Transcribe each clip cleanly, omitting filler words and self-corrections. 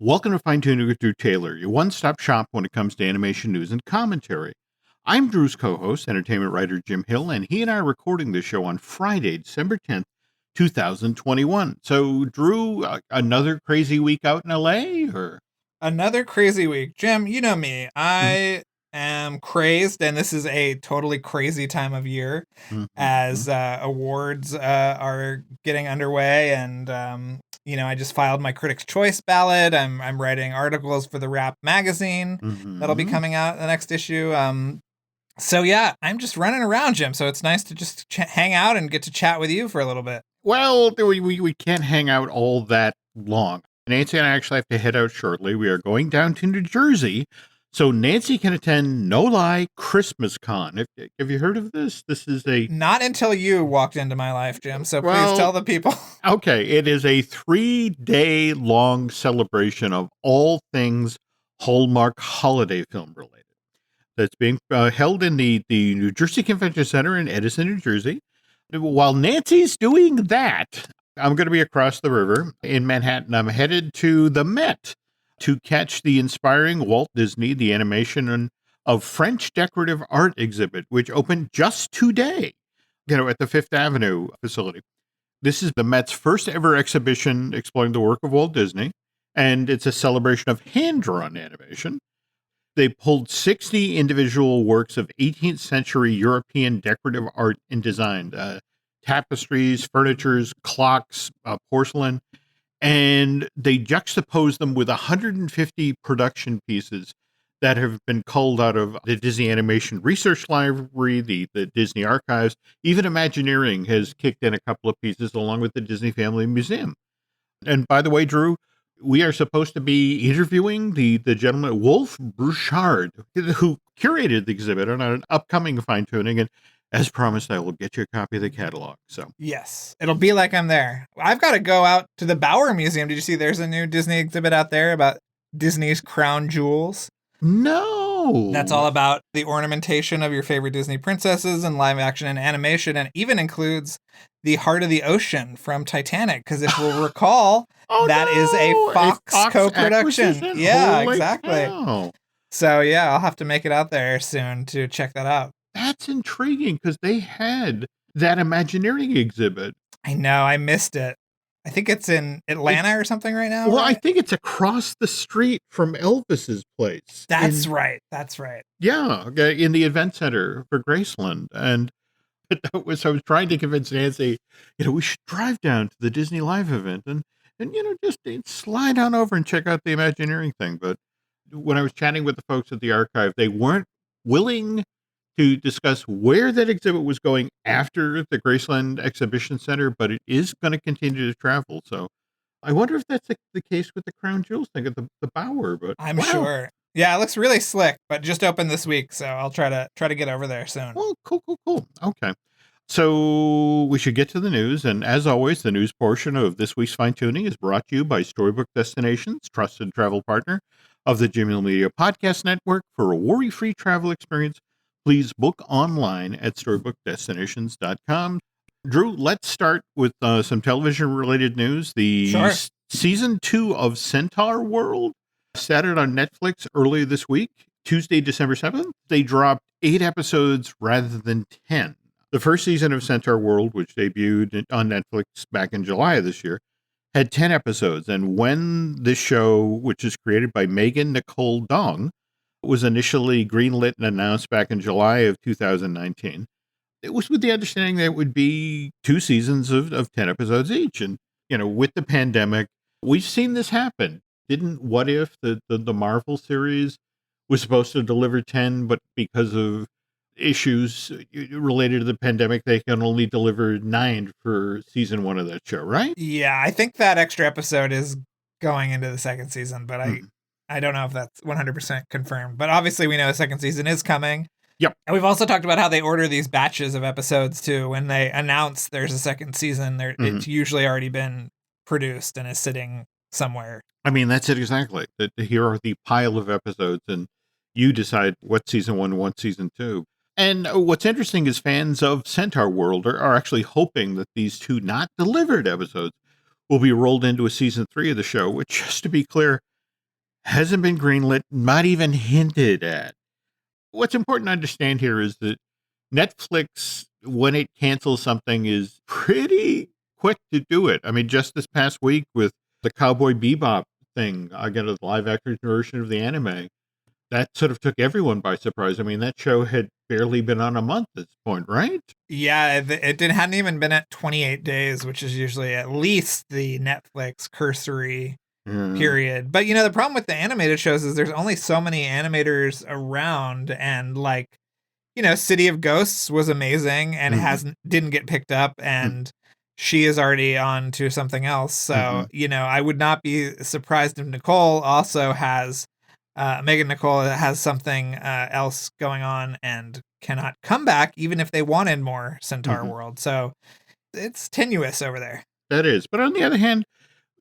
Welcome to Fine Tuning with Drew Taylor, your one-stop shop when it comes to animation news and commentary. I'm Drew's co-host, entertainment writer Jim Hill, and he and I are recording this show on Friday, December 10th, 2021. So, Drew, another crazy week out in LA, or? Another crazy week. Jim, you know me. Mhm, I am crazed, and this is a totally crazy time of year mhm, mhm. as awards are getting underway. And, I just filed my Critics' Choice ballot. I'm writing articles for the Wrap magazine that'll be coming out in the next issue. So, yeah, I'm just running around, Jim. So it's nice to just hang out and get to chat with you for a little bit. Well, we can't hang out all that long. Nancy and I actually have to head out shortly. We are going down to New Jersey, so Nancy can attend No Lie Christmas Con. Have you heard of this? This is Not until you walked into my life, Jim. So please well, tell the people. okay, it is a 3-day long celebration of all things Hallmark holiday film related. That's being held in the New Jersey Convention Center in Edison, New Jersey. While Nancy's doing that, I'm going to be across the river in Manhattan. I'm headed to the Met to catch the inspiring Walt Disney, the animation of French decorative art exhibit, which opened just today, at the Fifth Avenue facility. This is the Met's first ever exhibition exploring the work of Walt Disney, and it's a celebration of hand-drawn animation. They pulled 60 individual works of 18th century European decorative art and design, tapestries, furnitures, clocks, porcelain, and they juxtaposed them with 150 production pieces that have been culled out of the Disney Animation Research Library, the Disney Archives. Even Imagineering has kicked in a couple of pieces along with the Disney Family Museum. And by the way, Drew, we are supposed to be interviewing the gentleman, Wolf Bouchard, who curated the exhibit on an upcoming fine tuning. And as promised, I will get you a copy of the catalog. So, Yes, it'll be like I'm there. I've got to go out to the Bauer Museum. Did you see there's a new Disney exhibit out there about Disney's crown jewels? That's no. all about the ornamentation of your favorite Disney princesses and live action and animation, and even includes the Heart of the Ocean from Titanic. Because if we'll recall, Oh, that is a no. A Fox Fox co-production. acquisition? Yeah, Holy exactly. cow. So yeah, I'll have to make it out there soon to check that out. That's intriguing because they had that Imagineering exhibit. I know, I missed it. I think it's in Atlanta or something right now, Well, I right? think it's across the street from Elvis's place. That's right. That's right. Yeah, okay, in the event center for Graceland. And I was trying to convince Nancy, we should drive down to the Disney Live event and just slide on over and check out the Imagineering thing. But when I was chatting with the folks at the archive, they weren't willing to discuss where that exhibit was going after the Graceland Exhibition Center, but it is going to continue to travel. So I wonder if that's the case with the Crown Jewels thing at the Bower. But I'm wow, sure. Yeah, it looks really slick, but just opened this week, so I'll try to get over there soon. well, cool. Okay. So we should get to the news. And as always, the news portion of this week's Fine Tuning is brought to you by Storybook Destinations, trusted travel partner of the Jim Hill Media Podcast Network. For a worry-free travel experience, please book online at storybookdestinations.com. Drew, let's start with some television-related news. Sure. Season 2 of Centaur World started on Netflix earlier this week, Tuesday, December 7th. They dropped 8 episodes rather than 10. The first season of Centaur World, which debuted on Netflix back in July of this year, had 10 episodes. And when this show, which is created by Megan Nicole Dong, was initially greenlit and announced back in July of 2019, it was with the understanding that it would be 2 seasons of 10 episodes each. And, with the pandemic, we've seen this happen. Didn't What If, the Marvel series, was supposed to deliver 10, but because of issues related to the pandemic, they can only deliver 9 for season 1 of that show, right? Yeah, I think that extra episode is going into the second season, but Hmm. I don't know if that's 100% confirmed. But obviously, we know the second season is coming. Yep. And we've also talked about how they order these batches of episodes too. When they announce there's a second season, it's usually already been produced and is sitting somewhere. I mean, that's it exactly. Here are the pile of episodes, and you decide what season 1, what season 2. And what's interesting is fans of Centaur World are actually hoping that these 2 not delivered episodes will be rolled into a season 3 of the show, which, just to be clear, hasn't been greenlit, not even hinted at. What's important to understand here is that Netflix, when it cancels something, is pretty quick to do it. I mean, just this past week with the Cowboy Bebop thing, again, a live action version of the anime, that sort of took everyone by surprise. I mean, that show had barely been on a month at this point, right? Yeah, hadn't even been at 28 days, which is usually at least the Netflix cursory period. But the problem with the animated shows is there's only so many animators around, and City of Ghosts was amazing and didn't get picked up, and she is already on to something else. So, I would not be surprised if Nicole also has Megan Nicole has something else going on and cannot come back, even if they wanted more Centaur World. So it's tenuous over there. That is. But on the other hand,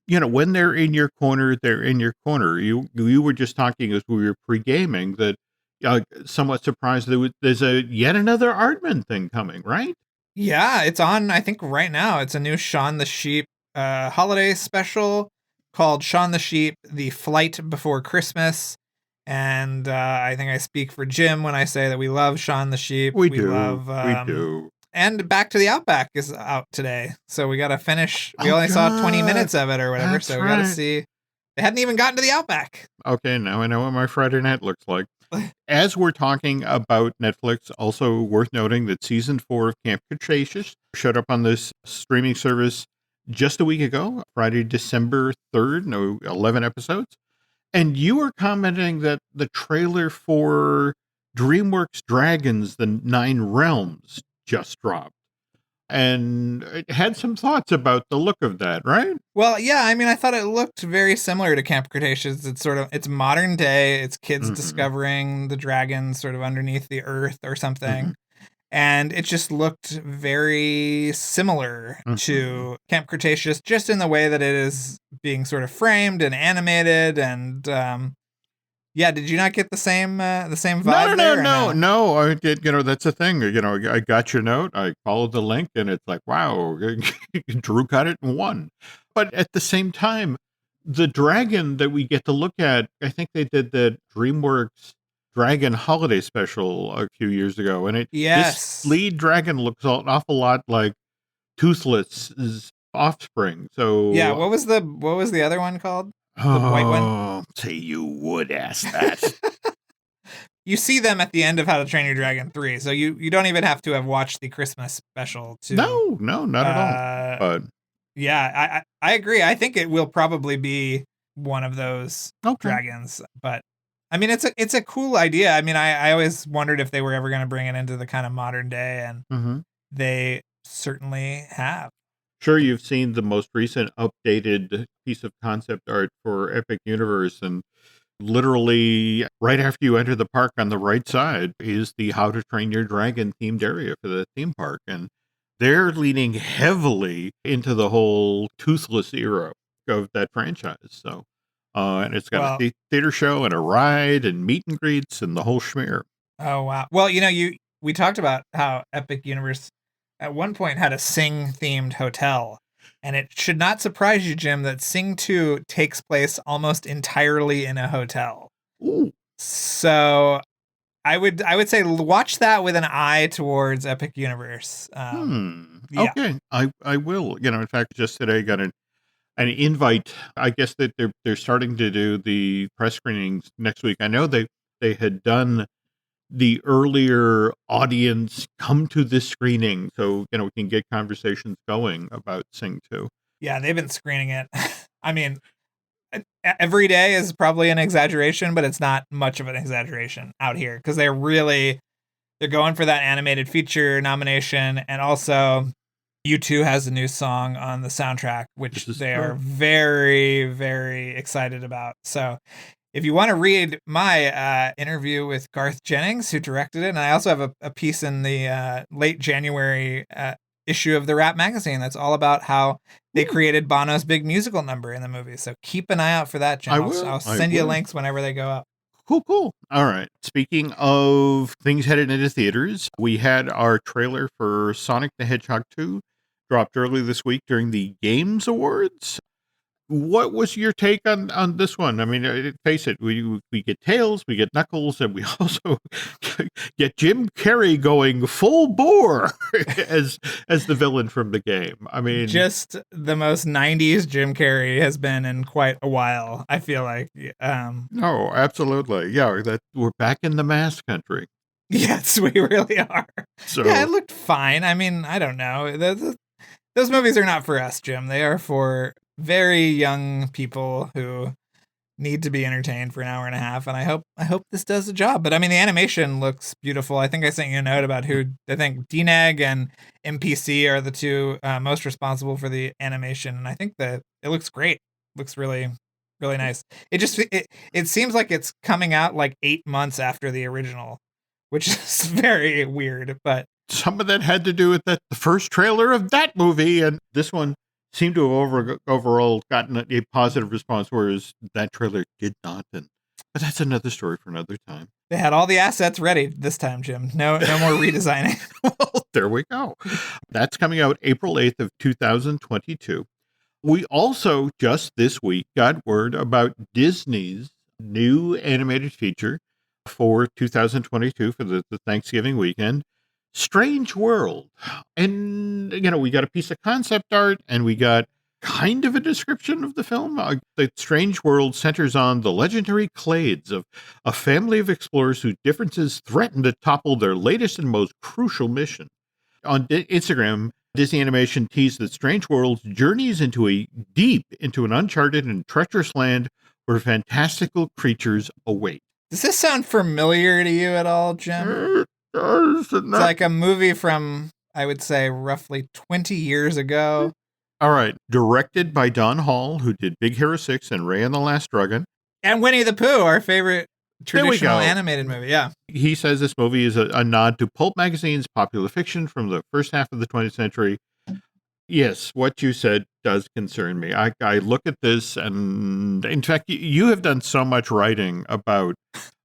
when they're in your corner, they're in your corner. You were just talking as we were pre-gaming that somewhat surprised there's yet another Aardman thing coming, right? Yeah, it's on, I think right now. It's a new Shaun the Sheep holiday special called Shaun the Sheep, The Flight Before Christmas. And I think I speak for Jim when I say that we love Shaun the Sheep. We do. And Back to the Outback is out today. So we got to finish. We only saw 20 minutes of it or whatever. That's so we got to see. They hadn't even gotten to the Outback. Okay, now I know what my Friday night looks like. As we're talking about Netflix, also worth noting that season 4 of Camp Cretaceous showed up on this streaming service just a week ago, Friday, December 3rd, 11 episodes. And you were commenting that the trailer for DreamWorks Dragons, The Nine Realms just dropped. And it had some thoughts about the look of that, right? Well, yeah, I mean, I thought it looked very similar to Camp Cretaceous. It's modern day. It's kids discovering the dragons sort of underneath the earth or something. And it just looked very similar to Camp Cretaceous, just in the way that it is being sort of framed and animated. And yeah, did you not get the same vibe? No. I did. That's the thing. I got your note. I followed the link, and it's like, wow, Drew got it and won. But at the same time, the dragon that we get to look at, I think they did the DreamWorks Dragon Holiday Special a few years ago, and this lead dragon looks an awful lot like Toothless's offspring. So yeah, what was the other one called? The white one? Say you would ask that. You see them at the end of How to Train Your Dragon 3, so you don't even have to have watched the Christmas special to. No, not at all. But yeah, I agree. I think it will probably be one of those dragons, but I mean, it's a cool idea. I mean, I always wondered if they were ever going to bring it into the kind of modern day, and they certainly have. Sure, you've seen the most recent updated piece of concept art for Epic Universe, and literally right after you enter the park on the right side is the How to Train Your Dragon themed area for the theme park. And they're leaning heavily into the whole Toothless era of that franchise. So, and it's got a theater show and a ride and meet and greets and the whole schmear. Oh, wow. Well, we talked about how Epic Universe at one point had a Sing themed hotel. And it should not surprise you, Jim, that Sing 2 takes place almost entirely in a hotel. Ooh. So I would say watch that with an eye towards Epic Universe. Yeah. Okay, I will. In fact, just today I got an invite. I guess that they're starting to do the press screenings next week. I know they had done the earlier audience come to this screening, so we can get conversations going about Sing 2. Yeah, they've been screening it. I mean, every day is probably an exaggeration, but it's not much of an exaggeration out here because they're going for that animated feature nomination, and also U2 has a new song on the soundtrack, which they are very, very excited about. So if you want to read my interview with Garth Jennings, who directed it, and I also have a piece in the late January issue of the Rap magazine that's all about how they created Bono's big musical number in the movie. So keep an eye out for that, Jim. I'll send you links whenever they go up. Cool. All right. Speaking of things headed into theaters, we had our trailer for Sonic the Hedgehog 2 dropped early this week during the Games Awards. What was your take on this one? I mean, face it, we get Tails, we get Knuckles, and we also get Jim Carrey going full bore as the villain from the game. I mean, just the most 90s Jim Carrey has been in quite a while, I feel like. No, absolutely. Yeah, that we're back in the mask country. Yes, we really are. So yeah, it looked fine. I mean, I don't know. Those movies are not for us, Jim. They are for very young people who need to be entertained for an hour and a half, and I hope this does the job. But I mean, the animation looks beautiful. I think I sent you a note about who I think DNEG and MPC are the two most responsible for the animation, and I think that it looks great. Looks really, really nice. It seems like it's coming out like 8 months after the original, which is very weird. But some of that had to do with the first trailer of that movie, and this one seemed to have overall gotten a positive response, whereas that trailer did not. But that's another story for another time. They had all the assets ready this time, Jim. No more redesigning. Well, there we go. That's coming out April 8th of 2022. We also just this week got word about Disney's new animated feature for 2022 for the Thanksgiving weekend, Strange World. And, we got a piece of concept art and we got kind of a description of the film. The Strange World centers on the legendary Clades of a family of explorers whose differences threaten to topple their latest and most crucial mission. On Instagram, Disney Animation teased that Strange World journeys into an uncharted and treacherous land where fantastical creatures await. Does this sound familiar to you at all, Jim? It's like a movie from, I would say, roughly 20 years ago. All right. Directed by Don Hall, who did Big Hero 6 and Ray and the Last Dragon. And Winnie the Pooh, our favorite traditional animated movie. Yeah. He says this movie is a nod to pulp magazines, popular fiction from the first half of the 20th century. Yes, what you said does concern me. I look at this, and in fact, you have done so much writing about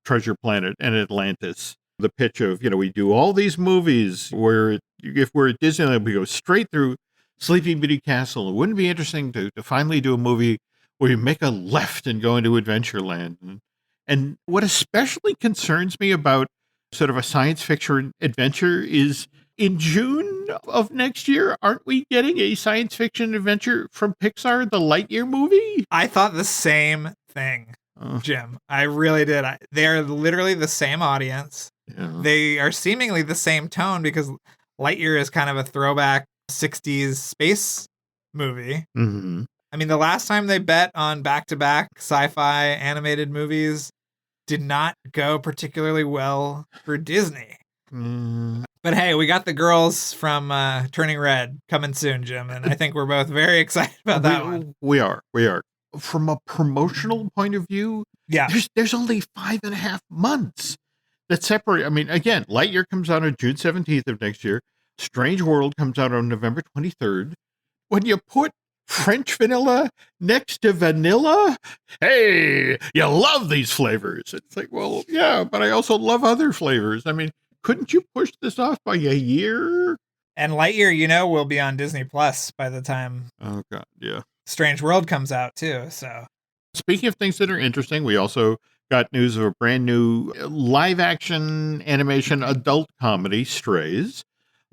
Treasure Planet and Atlantis. The pitch of, we do all these movies where if we're at Disneyland, we go straight through Sleeping Beauty Castle. It wouldn't be interesting to finally do a movie where you make a left and go into Adventureland. And what especially concerns me about sort of a science fiction adventure is in June of next year, aren't we getting a science fiction adventure from Pixar, the Lightyear movie? I thought the same thing, Jim. I really did. They are literally the same audience. Yeah. They are seemingly the same tone because Lightyear is kind of a throwback 60s space movie. Mm-hmm. I mean, the last time they bet on back-to-back sci-fi animated movies did not go particularly well for Disney. But hey, we got the girls from Turning Red coming soon, Jim, and I think we're both very excited about that one. We are. From a promotional point of view, yeah, there's only 5.5 months that separate. I mean, again, Lightyear comes out on June 17th of next year. Strange World comes out on November 23rd. When you put French vanilla next to vanilla, hey, you love these flavors. It's like, well, yeah, but I also love other flavors. I mean, couldn't you push this off by a year? And Lightyear, will be on Disney Plus by the time. Oh, God, yeah. Strange World comes out, too, so. Speaking of things that are interesting, we also got news of a brand new live-action animation adult comedy, Strays.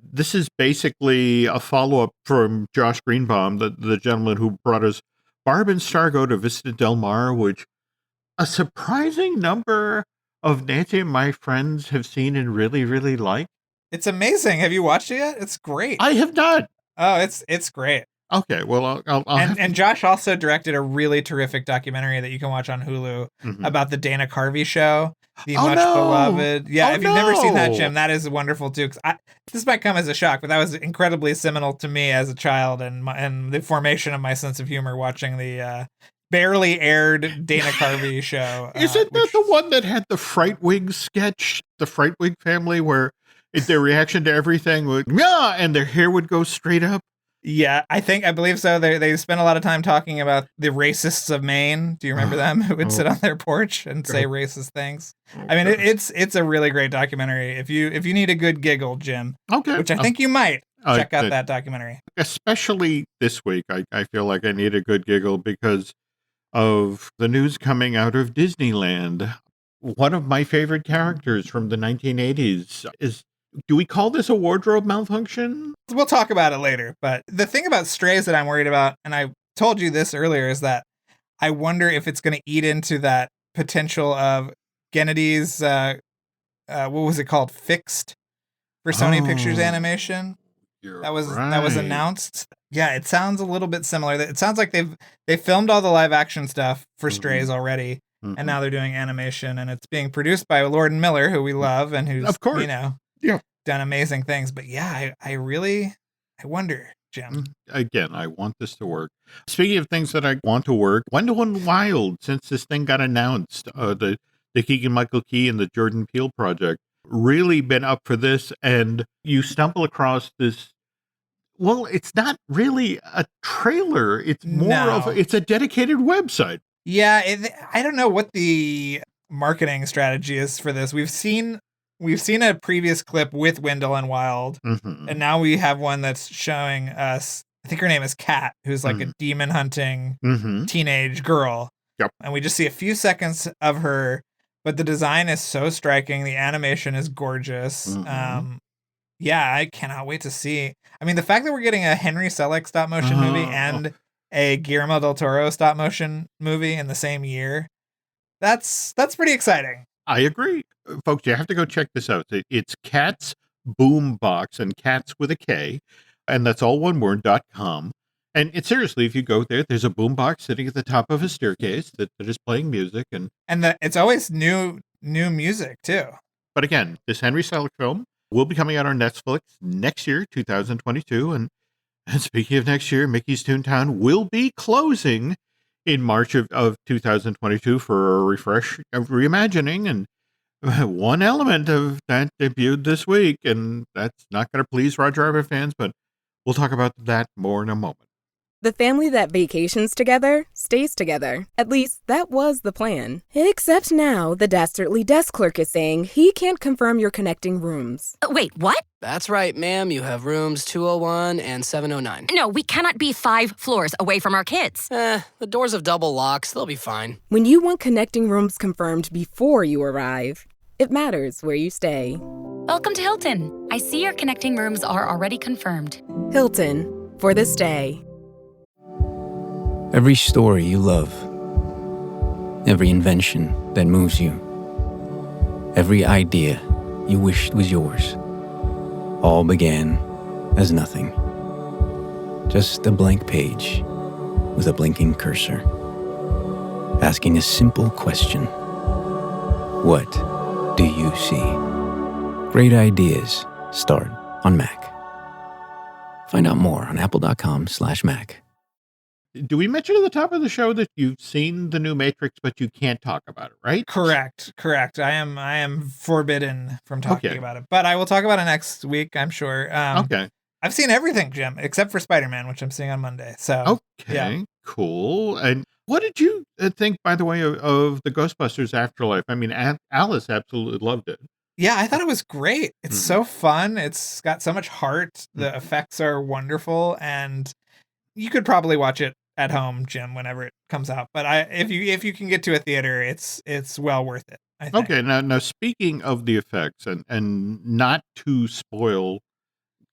This is basically a follow-up from Josh Greenbaum, the gentleman who brought us Barb and Stargo to Vista Del Mar, which a surprising number of Nancy and my friends have seen and really, really like. It's amazing. Have you watched it yet? It's great. I have not. Oh, it's great. Okay, well, I'll and Josh also directed a really terrific documentary that you can watch on Hulu about the Dana Carvey show, the much beloved. Yeah, if you've never seen that, Jim, that is wonderful too. Because this might come as a shock, but that was incredibly seminal to me as a child and the formation of my sense of humor watching the barely aired Dana Carvey show. Isn't that the one that had the Frightwig sketch, the Frightwig family, where their reaction to everything would and their hair would go straight up? Yeah, I believe so. They spent a lot of time talking about the racists of Maine. Do you remember them who would sit on their porch and say racist things? I mean, it's a really great documentary. If you need a good giggle, Jim, okay, which I think you might. check out that documentary. Especially this week, I feel like I need a good giggle because of the news coming out of Disneyland. One of my favorite characters from the 1980s is, do we call this a wardrobe malfunction? We'll talk about it later. But the thing about Strays that I'm worried about, and I told you this earlier, is that I wonder if it's going to eat into that potential of Gennedy's, what was it called? Fixed for Sony Pictures Animation. That was announced. Yeah, it sounds a little bit similar. It sounds like they filmed all the live action stuff for Strays already, and now they're doing animation, and it's being produced by Lord and Miller, who we love and who's, of course, done amazing things. But yeah, I wonder, Jim. Again, I want this to work. Speaking of things that I want to work, Wendell Wild, since this thing got announced, the Keegan-Michael Key and the Jordan Peele project, really been up for this, and you stumble across this. Well, it's not really a trailer. It's more it's a dedicated website. Yeah, I don't know what the marketing strategy is for this. We've seen a previous clip with Wendell and Wild, and now we have one that's showing us, I think her name is Kat, who's like a demon hunting teenage girl. Yep. And we just see a few seconds of her, but the design is so striking. The animation is gorgeous. Yeah, I cannot wait to see. I mean, the fact that we're getting a Henry Selick stop motion movie and a Guillermo del Toro stop motion movie in the same year, that's pretty exciting. I agree. Folks, you have to go check this out. It's Cats Boombox, and Cats with a K, and that's all one word.com. And it's seriously, if you go there, there's a boombox sitting at the top of a staircase that is playing music, and it's always new music too. But again, this Henry Selick film will be coming out on Netflix next year, 2022. And speaking of next year, Mickey's Toontown will be closing in March of 2022 for a refresh of reimagining. And one element of that debuted this week, and that's not going to please Roger Rabbit fans, but we'll talk about that more in a moment. The family that vacations together stays together. At least that was the plan. Except now the dastardly desk clerk is saying he can't confirm your connecting rooms. Wait, what? That's right, ma'am. You have rooms 201 and 709. No, we cannot be 5 floors away from our kids. The doors have double locks. They'll be fine. When you want connecting rooms confirmed before you arrive, it matters where you stay. Welcome to Hilton. I see your connecting rooms are already confirmed. Hilton, for the stay. Every story you love, every invention that moves you, every idea you wished was yours, all began as nothing. Just a blank page with a blinking cursor, asking a simple question. What do you see? Great ideas start on Mac. Find out more on apple.com/Mac. Do we mention at the top of the show that you've seen the new Matrix, but you can't talk about it, right? Correct. I am forbidden from talking about it, but I will talk about it next week, I'm sure. Okay. I've seen everything, Jim, except for Spider-Man, which I'm seeing on Monday. So Cool. And what did you think, by the way, of the Ghostbusters Afterlife? I mean, Alice absolutely loved it. Yeah, I thought it was great. It's so fun. It's got so much heart. The effects are wonderful, and you could probably watch it at home, Jim, whenever it comes out. But if you can get to a theater, it's well worth it, I think. Okay, now speaking of the effects, and not to spoil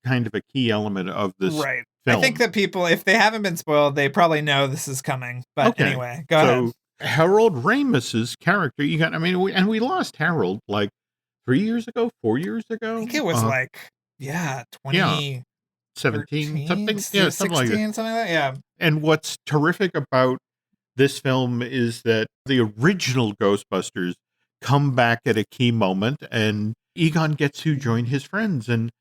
kind of a key element of this right. film. I think that people, if they haven't been spoiled, they probably know this is coming. But anyway, go ahead. Harold Ramis's character, we lost Harold like 3 years ago, 4 years ago. I think it was 20. 17 something, 16, something like that. Something like that. Yeah. And what's terrific about this film is that the original Ghostbusters come back at a key moment, and Egon gets to join his friends, and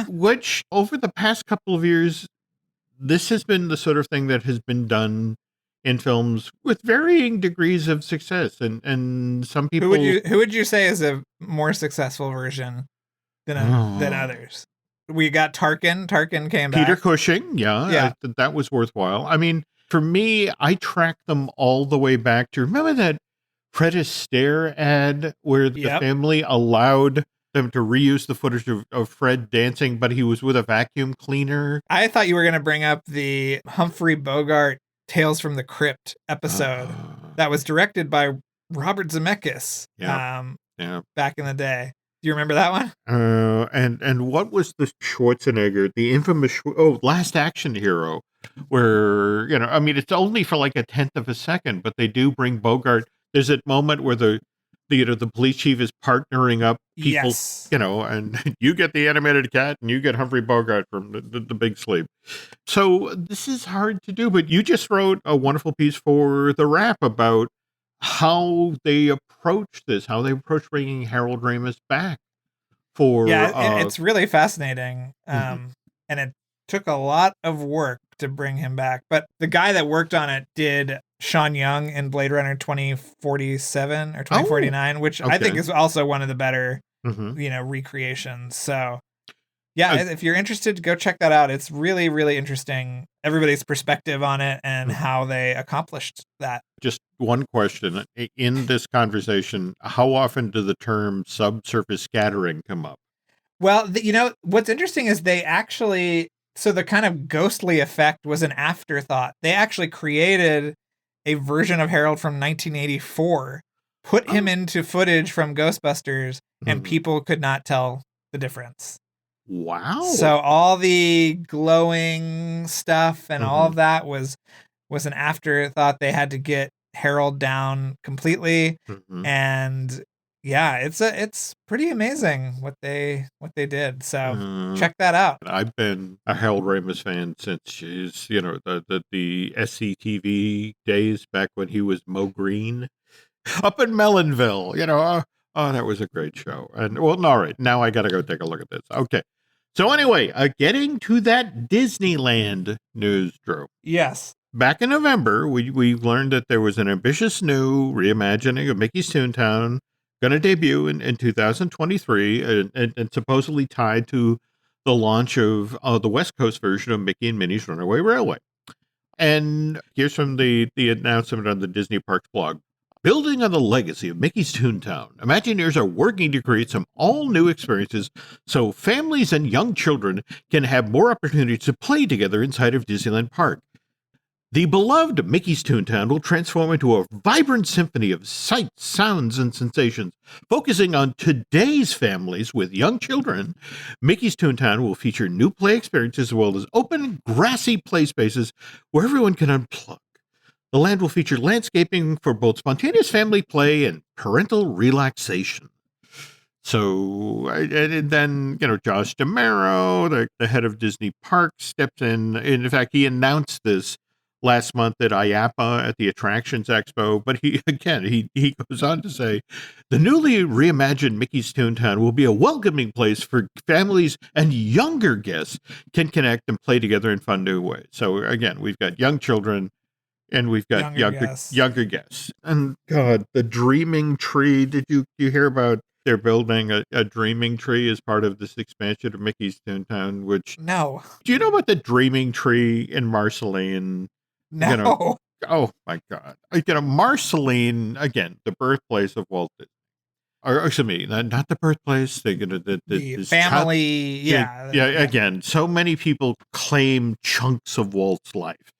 which over the past couple of years, this has been the sort of thing that has been done in films with varying degrees of success, and some people. Who would you say is a more successful version than others? We got Tarkin. Tarkin came back. Peter Cushing, that was worthwhile. I mean, for me, I tracked them all the way back to, remember that Fred Astaire ad where the family allowed them to reuse the footage of Fred dancing, but he was with a vacuum cleaner. I thought you were going to bring up the Humphrey Bogart Tales from the Crypt episode that was directed by Robert Zemeckis back in the day. Do you remember that one? And what was the Schwarzenegger, the infamous, Last Action Hero, where, I mean, it's only for like 1/10 of a second, but they do bring Bogart. There's that moment where the police chief is partnering up people, Yes. And you get the animated cat and you get Humphrey Bogart from the Big Sleep. So this is hard to do, but you just wrote a wonderful piece for The Wrap about how they approach this, how they approach bringing Harold Ramis back for. It's really fascinating. And it took a lot of work to bring him back. But the guy that worked on it did Sean Young in Blade Runner 2047 or 2049, which I think is also one of the better, recreations. So if you're interested, go check that out. It's really, really interesting. Everybody's perspective on it and how they accomplished that. Just one question in this conversation: how often do the term subsurface scattering come up? Well, what's interesting is they actually, so the kind of ghostly effect was an afterthought. They actually created a version of Harold from 1984, put him into footage from Ghostbusters, and people could not tell the difference. Wow. So all the glowing stuff and all of that was an afterthought. They had to get Harold down completely. And it's pretty amazing what they did. So check that out. I've been a Harold Ramis fan since his, the SCTV days back when he was Mo Green up in Mellonville. That was a great show. And all right, now I got to go take a look at this. Okay. So anyway, getting to that Disneyland news, Drew. Yes. Back in November, we learned that there was an ambitious new reimagining of Mickey's Toontown going to debut in 2023 and supposedly tied to the launch of the West Coast version of Mickey and Minnie's Runaway Railway. And here's from the announcement on the Disney Parks blog. Building on the legacy of Mickey's Toontown, Imagineers are working to create some all-new experiences so families and young children can have more opportunities to play together inside of Disneyland Park. The beloved Mickey's Toontown will transform into a vibrant symphony of sights, sounds, and sensations. Focusing on today's families with young children, Mickey's Toontown will feature new play experiences as well as open, grassy play spaces where everyone can unplug. The land will feature landscaping for both spontaneous family play and parental relaxation. So, and then, Josh D'Amaro, the head of Disney Parks, steps in. In fact, he announced this last month at IAPA at the Attractions Expo. But he goes on to say, the newly reimagined Mickey's Toontown will be a welcoming place for families and younger guests can connect and play together in fun new ways. So again, we've got young children and we've got younger guests. And God, the Dreaming Tree. Did you hear about they're building a Dreaming Tree as part of this expansion of Mickey's Toontown? Which no. Do you know about the Dreaming Tree in Marceline? No. Oh my God. Marceline, again, the birthplace of Walt Disney. Or excuse me, not the birthplace. They're the family. Again, so many people claim chunks of Walt's life.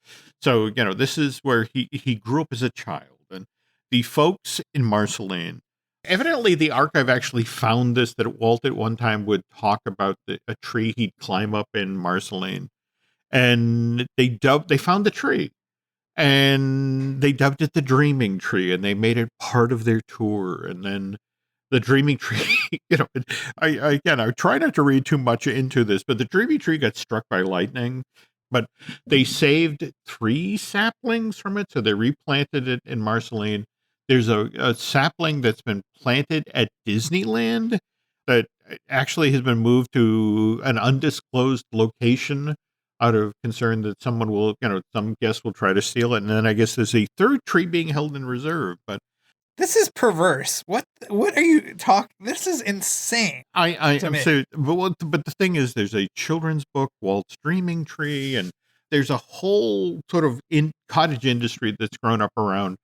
So, this is where he grew up as a child. And the folks in Marceline, evidently the archive actually found this, that Walt at one time would talk about a tree he'd climb up in Marceline. And they found the tree. And they dubbed it the Dreaming Tree. And they made it part of their tour. And then the Dreaming Tree, I try not to read too much into this, but the Dreaming Tree got struck by lightning. But they saved 3 saplings from it, so they replanted it in Marceline. There's a sapling that's been planted at Disneyland that actually has been moved to an undisclosed location out of concern that someone will, some guest will try to steal it. And then I guess there's a 3rd tree being held in reserve. But this is perverse. What are you talking? This is insane. I'm so, but the thing is, there's a children's book, Walt's Dreaming Tree, and there's a whole sort of cottage industry that's grown up around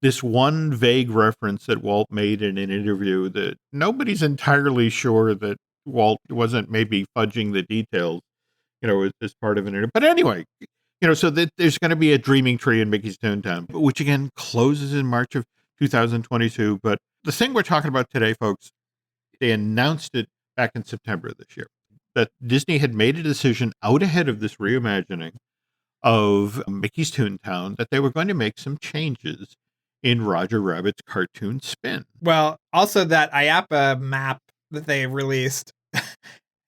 this one vague reference that Walt made in an interview that nobody's entirely sure that Walt wasn't maybe fudging the details, as part of an interview. But anyway, so that there's going to be a Dreaming Tree in Mickey's Toontown, which again closes in March of 2022. But the thing we're talking about today, folks, they announced it back in September of this year, that Disney had made a decision out ahead of this reimagining of Mickey's Toontown that they were going to make some changes in Roger Rabbit's cartoon spin. Well, also that IAPA map that they released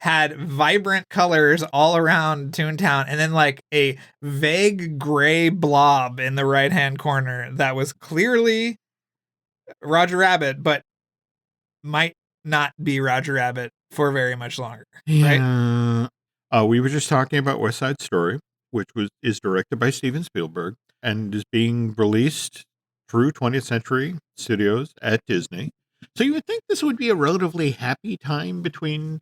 had vibrant colors all around Toontown, and then like a vague gray blob in the right-hand corner that was clearly Roger Rabbit, but might not be Roger Rabbit for very much longer. Yeah. Right? We were just talking about West Side Story, which is directed by Steven Spielberg and is being released through 20th Century Studios at Disney. So you would think this would be a relatively happy time between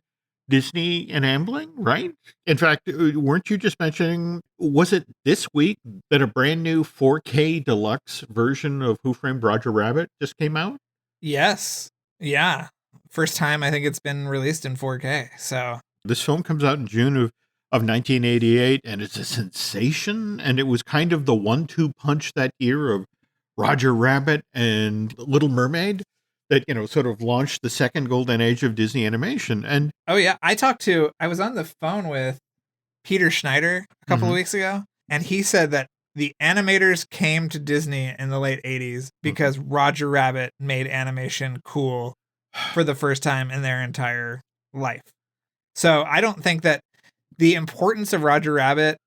Disney and Amblin, right? In fact, weren't you just mentioning, was it this week that a brand new 4K deluxe version of Who Framed Roger Rabbit just came out? Yes. Yeah. First time I think it's been released in 4K. So this film comes out in June of 1988, and it's a sensation. And it was kind of the 1-2 punch that year of Roger Rabbit and Little Mermaid that, sort of launched the second golden age of Disney animation. And oh yeah, I was on the phone with Peter Schneider a couple of weeks ago, and he said that the animators came to Disney in the late 80s because Roger Rabbit made animation cool for the first time in their entire life. So I don't think that the importance of Roger Rabbit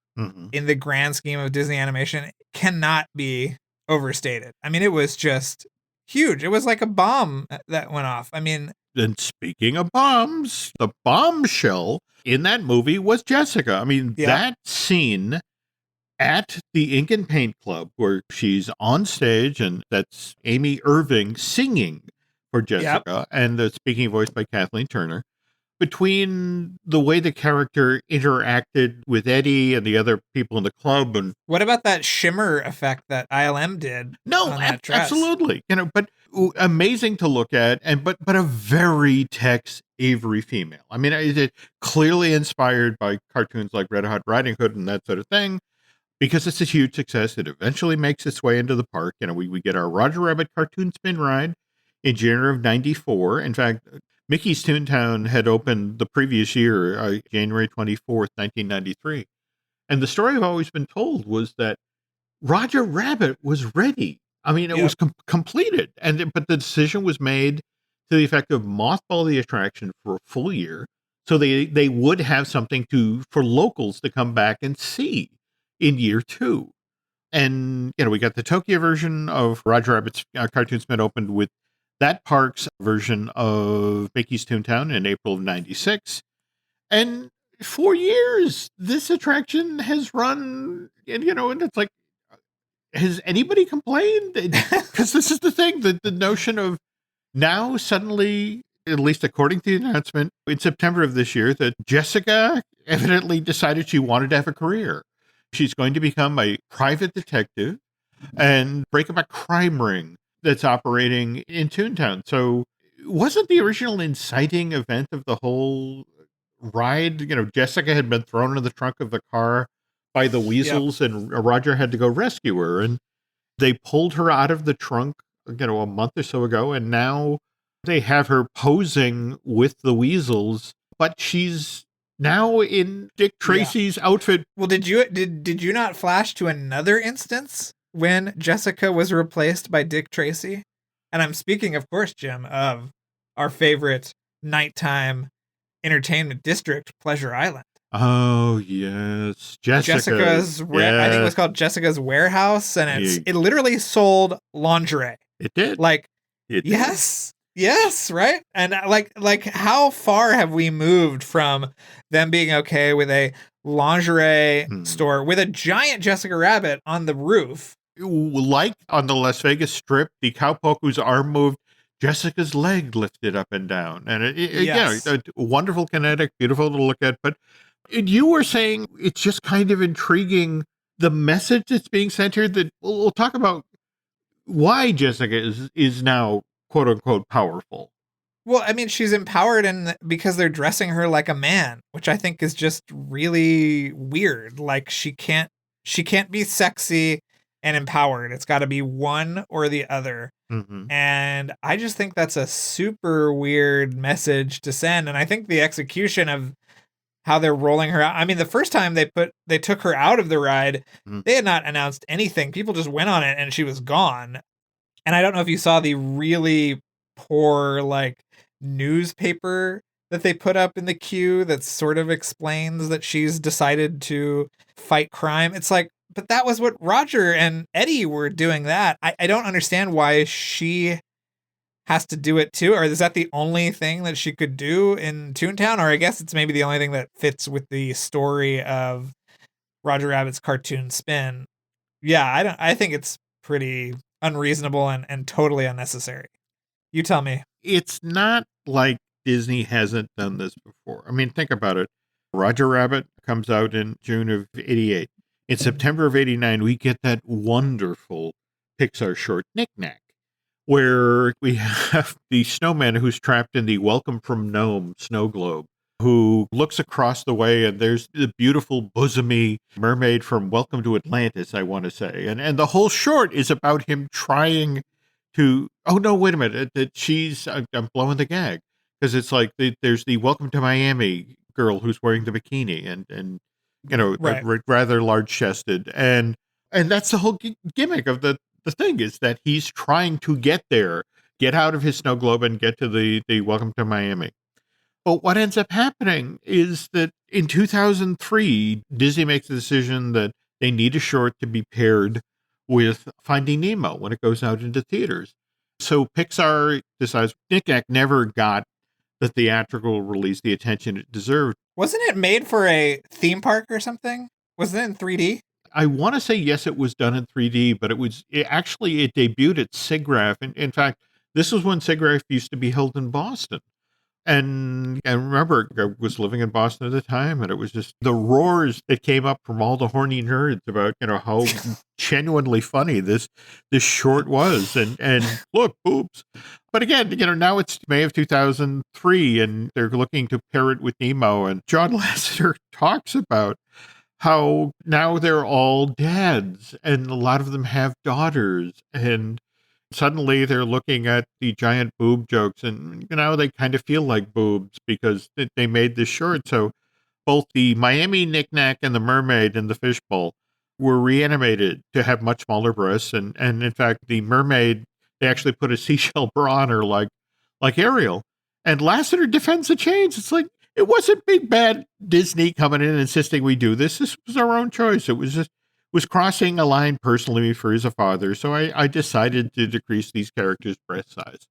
in the grand scheme of Disney animation cannot be overstated. I mean, it was just huge. It was like a bomb that went off. I mean, and speaking of bombs, the bombshell in that movie was Jessica. I mean, that scene at the Ink and Paint Club where she's on stage, and that's Amy Irving singing for Jessica, and the speaking voice by Kathleen Turner. Between the way the character interacted with Eddie and the other people in the club, and what about that shimmer effect that ILM did? No, absolutely, but amazing to look at, and but a very Tex Avery female. I mean, it clearly inspired by cartoons like Red Hot Riding Hood and that sort of thing, because it's a huge success. It eventually makes its way into the park. We get our Roger Rabbit cartoon spin ride in January of '94. In fact, Mickey's Toontown had opened the previous year, January 24th, 1993. And the story I've always been told was that Roger Rabbit was ready. I mean, it was completed. But the decision was made to the effect of mothball the attraction for a full year. So they would have something for locals to come back and see in year 2. And, we got the Tokyo version of Roger Rabbit's cartoon spin opened with that park's version of Mickey's Toontown in April of '96. And for years, this attraction has run, and it's like, has anybody complained? Because this is the thing, the notion of now suddenly, at least according to the announcement in September of this year, that Jessica evidently decided she wanted to have a career. She's going to become a private detective and break up a crime ring that's operating in Toontown. So wasn't the original inciting event of the whole ride, Jessica had been thrown in the trunk of the car by the weasels, and Roger had to go rescue her, and they pulled her out of the trunk, a month or so ago, and now they have her posing with the weasels, but she's now in Dick Tracy's outfit. Well, did you not flash to another instance when Jessica was replaced by Dick Tracy? And I'm speaking, of course, Jim, of our favorite nighttime entertainment district, Pleasure Island. Oh, yes. Jessica's I think it was called Jessica's Warehouse, and it literally sold lingerie. It did. Yes, right? And like how far have we moved from them being okay with a lingerie store with a giant Jessica Rabbit on the roof? Like on the Las Vegas Strip, the cowpoke whose arm moved, Jessica's leg lifted up and down. And a wonderful kinetic, beautiful to look at. But you were saying it's just kind of intriguing, the message that's being sent here, that we'll talk about why Jessica is now quote unquote powerful. Well, I mean, she's empowered because they're dressing her like a man, which I think is just really weird. Like she can't be sexy and empowered. It's got to be one or the other. Mm-hmm. And I just think that's a super weird message to send. And I think the execution of how they're rolling her out. I mean, the first time they took her out of the ride, they had not announced anything. People just went on it and she was gone. And I don't know if you saw the really poor like newspaper that they put up in the queue that sort of explains that she's decided to fight crime. It's like, but that was what Roger and Eddie were doing that. I don't understand why she has to do it too, or is that the only thing that she could do in Toontown? Or I guess it's maybe the only thing that fits with the story of Roger Rabbit's cartoon spin. Yeah, I think it's pretty unreasonable and totally unnecessary. You tell me. It's not like Disney hasn't done this before. I mean, think about it. Roger Rabbit comes out in June of 88. In September of 89, we get that wonderful Pixar short, Knick Knack, where we have the snowman who's trapped in the Welcome from Nome snow globe, who looks across the way, and there's the beautiful bosomy mermaid from Welcome to Atlantis, I want to say. And the whole short is about him trying to, oh no, wait a minute, that I'm blowing the gag, because it's like there's the Welcome to Miami girl who's wearing the bikini and you know, Right. rather large chested, and that's the whole gimmick of the thing, is that he's trying to get out of his snow globe and get to the Welcome to Miami. But what ends up happening is that in 2003, Disney makes the decision that they need a short to be paired with Finding Nemo when it goes out into theaters. So Pixar decides Knick Knack never got the theatrical release the attention it deserved. Wasn't it made for a theme park or something? Wasn't it in 3D? I want to say yes, it was done in 3D, but it debuted at SIGGRAPH. In fact, this was when SIGGRAPH used to be held in Boston. And I remember I was living in Boston at the time, and it was just the roars that came up from all the horny nerds about, you know, how genuinely funny this short was. And look, boobs. But again, you know, now it's May of 2003, and they're looking to pair it with Nemo. And John Lasseter talks about how now they're all dads, and a lot of them have daughters, and suddenly they're looking at the giant boob jokes, and you know, they kind of feel like boobs because they made this short. So both the Miami Knick Knack and the mermaid and the fishbowl were reanimated to have much smaller breasts, and in fact the mermaid, they actually put a seashell bra on her like Ariel. And Lasseter defends the change. It's like, it wasn't big bad Disney coming in and insisting we do this. This was our own choice. It was crossing a line personally for as a father. So I decided to decrease these characters' breast size.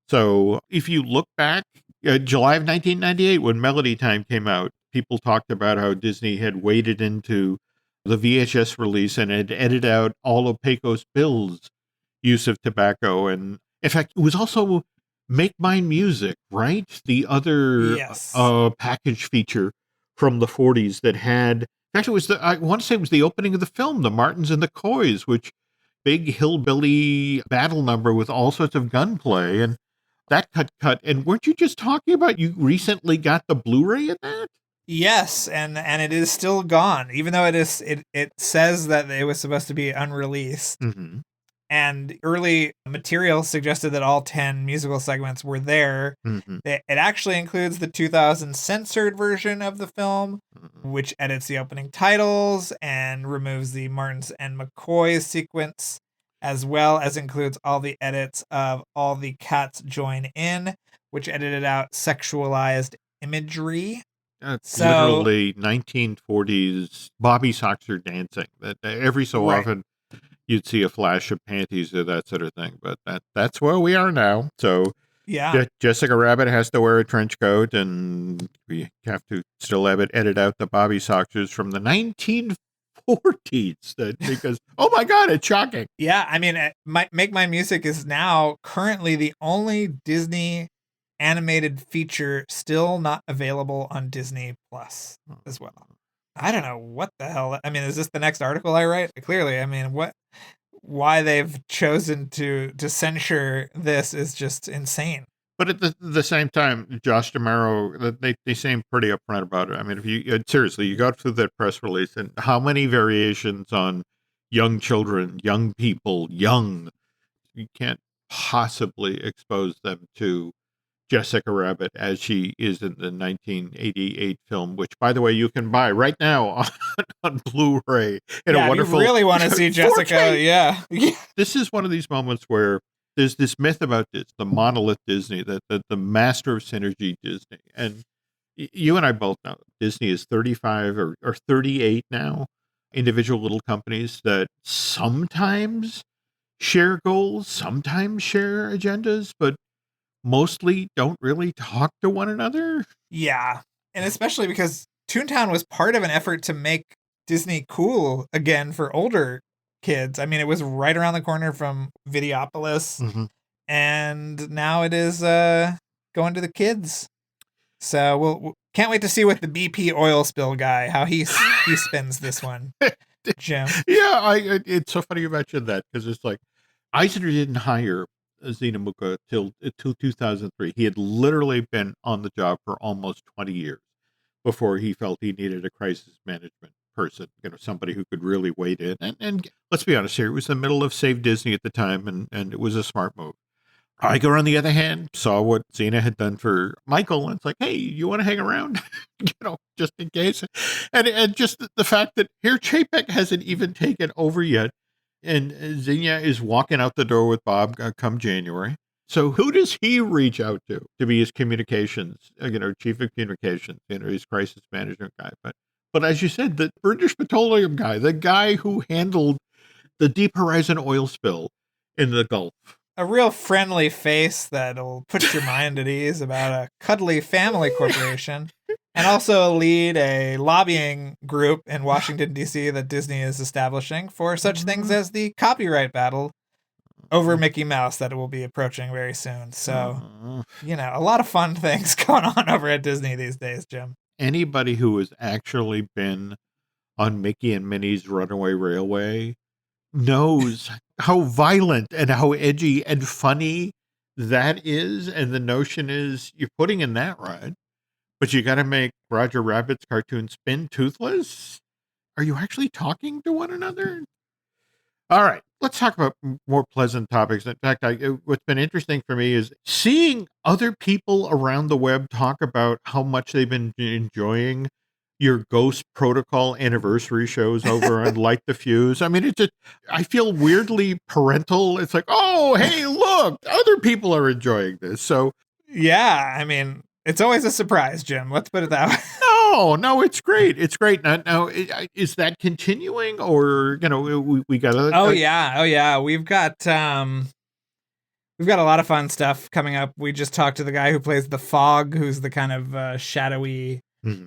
So if you look back, July of 1998, when Melody Time came out, people talked about how Disney had waded into the VHS release and had edited out all of Pecos Bill's use of tobacco. And in fact, it was also Make Mine Music, right? The other Yes. package feature from the 40s that had, in fact, I want to say it was the opening of the film, The Martins and the Coys, which big hillbilly battle number with all sorts of gunplay, and that cut. And weren't you just talking about you recently got the Blu-ray of that? Yes, and it is still gone, even though it says that it was supposed to be unreleased. Mm-hmm. And early material suggested that all 10 musical segments were there. Mm-hmm. It actually includes the 2000 censored version of the film, Mm-hmm. which edits the opening titles and removes the Martins and McCoy sequence, as well as includes all the edits of All the Cats Join In, which edited out sexualized imagery. So- Literally 1940s Bobby Soxer dancing. That every so Right. often you'd see a flash of panties or that sort of thing. But that's where we are now. So Yeah. Jessica Rabbit has to wear a trench coat, and we have to still have it edit out the Bobby Soxers from the 1940s. Because, oh my God, it's shocking. Yeah, I mean, Make My Music is now currently the only Disney animated feature still not available on Disney Plus as well. I don't know what the hell. I mean, is this the next article I write? Clearly, I mean, what why they've chosen to censure this is just insane. But at the same time, Josh D'Amaro, they seem pretty upfront about it. I mean, if you seriously, you got through that press release, and how many variations on young children, young people, you can't possibly expose them to Jessica Rabbit as she is in the 1988 film, which, by the way, you can buy right now on Blu-ray in a wonderful. If you really want to see Jessica, 4K. yeah. This is one of these moments where there's this myth about this, the monolith Disney, the master of synergy Disney. And you and I both know Disney is 35 or 38 now, individual little companies that sometimes share goals, sometimes share agendas, but mostly don't really talk to one another. Yeah. And especially because Toontown was part of an effort to make Disney cool again for older kids. I mean, it was right around the corner from Videopolis, and now it is going to the kids. So we'll can't wait to see what the BP oil spill guy, how he spins this one, Jim. Yeah, it's so funny you mentioned that, because it's like Eisner didn't hire Zena Muka till 2003. He had literally been on the job for almost 20 years before he felt he needed a crisis management person, somebody who could really wade in. And let's be honest here, it was the middle of Save Disney at the time, and it was a smart move. Iger, on the other hand, saw what Xena had done for Michael, and it's like, hey, you want to hang around? Just in case. And just the fact that here Chapek hasn't even taken over yet, and Xenia is walking out the door with Bob come January. So who does he reach out to be his communications, chief of communications, his crisis management guy? But as you said, the British Petroleum guy, the guy who handled the Deep Horizon oil spill in the Gulf. A real friendly face that'll put your mind at ease about a cuddly family corporation, and also lead a lobbying group in Washington, D.C. that Disney is establishing for such things as the copyright battle over Mickey Mouse that will be approaching very soon. So, a lot of fun things going on over at Disney these days, Jim. Anybody who has actually been on Mickey and Minnie's Runaway Railway knows how violent and how edgy and funny that is. And the notion is you're putting in that ride, but you got to make Roger Rabbit's cartoon spin toothless. Are you actually talking to one another? All right, let's talk about more pleasant topics. In fact, what's been interesting for me is seeing other people around the web talk about how much they've been enjoying your Ghost Protocol anniversary shows over on Light the Fuse. I mean, I feel weirdly parental. It's like, oh, hey, look, other people are enjoying this. So, yeah, I mean, it's always a surprise, Jim. Let's put it that way. No, it's great. It's great. Now, is that continuing, or we got? Oh yeah. We've got a lot of fun stuff coming up. We just talked to the guy who plays the Fog, who's the kind of shadowy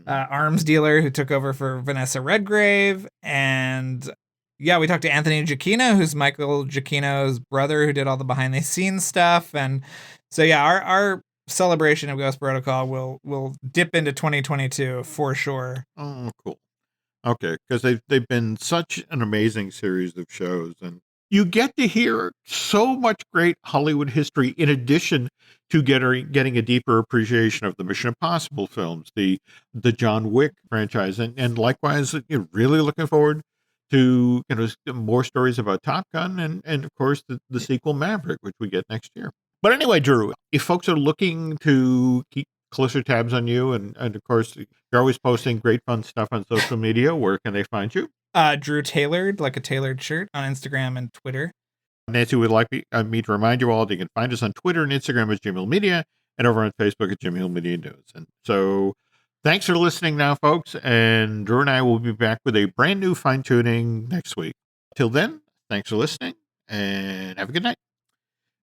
arms dealer who took over for Vanessa Redgrave, and we talked to Anthony Giacchino, who's Michael Giacchino's brother, who did all the behind the scenes stuff, and so our celebration of Ghost Protocol will dip into 2022 for sure. Oh, cool. Okay, because they've been such an amazing series of shows, and you get to hear so much great Hollywood history in addition to getting a deeper appreciation of the Mission Impossible films, the John Wick franchise, and likewise, you're really looking forward to more stories about Top Gun and of course the sequel Maverick, which we get next year. But anyway, Drew, if folks are looking to keep closer tabs on you, and of course, you're always posting great fun stuff on social media, where can they find you? Drew Tailored, like a tailored shirt, on Instagram and Twitter. Nancy would like me to remind you all that you can find us on Twitter and Instagram at Jim Hill Media, and over on Facebook at Jim Hill Media News. And so thanks for listening now, folks, and Drew and I will be back with a brand new fine-tuning next week. Till then, thanks for listening, and have a good night.